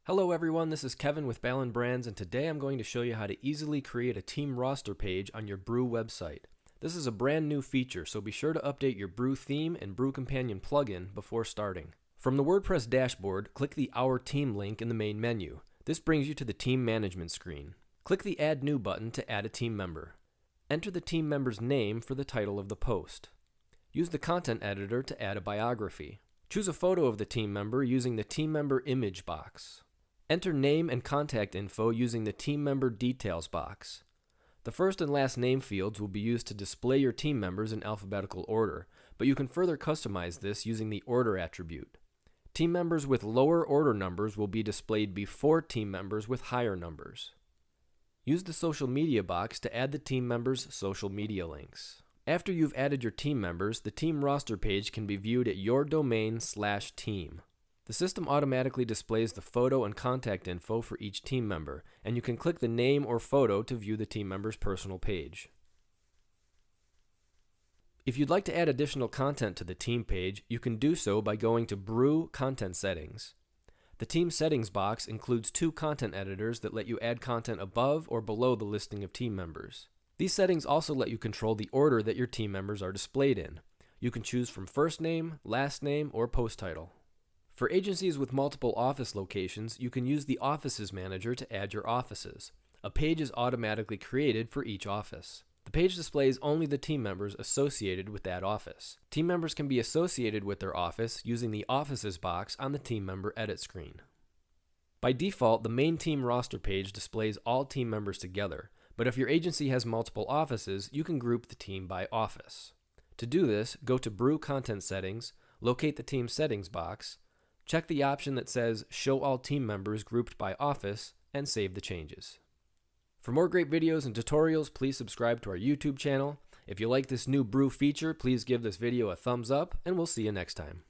Hello everyone, this is Kevin with Ballen Brands, and today I'm going to show you how to easily create a team roster page on your Brew website. This is a brand new feature, so be sure to update your Brew theme and Brew Companion plugin before starting. From the WordPress dashboard, click the Our Team link in the main menu. This brings you to the Team Management screen. Click the Add New button to add a team member. Enter the team member's name for the title of the post. Use the content editor to add a biography. Choose a photo of the team member using the Team Member Image box. Enter name and contact info using the Team Member Details box. The first and last name fields will be used to display your team members in alphabetical order, but you can further customize this using the Order attribute. Team members with lower order numbers will be displayed before team members with higher numbers. Use the Social Media box to add the team members' social media links. After you've added your team members, the team roster page can be viewed at your domain/team. The system automatically displays the photo and contact info for each team member, and you can click the name or photo to view the team member's personal page. If you'd like to add additional content to the team page, you can do so by going to Brew Content Settings. The Team Settings box includes two content editors that let you add content above or below the listing of team members. These settings also let you control the order that your team members are displayed in. You can choose from first name, last name, or post title. For agencies with multiple office locations, you can use the Offices Manager to add your offices. A page is automatically created for each office. The page displays only the team members associated with that office. Team members can be associated with their office using the Offices box on the Team Member Edit screen. By default, the main team roster page displays all team members together, but if your agency has multiple offices, you can group the team by office. To do this, go to Brew Content Settings, locate the Team Settings box, check the option that says Show All Team Members Grouped by Office, and save the changes. For more great videos and tutorials, please subscribe to our YouTube channel. If you like this new Brew feature, please give this video a thumbs up, and we'll see you next time.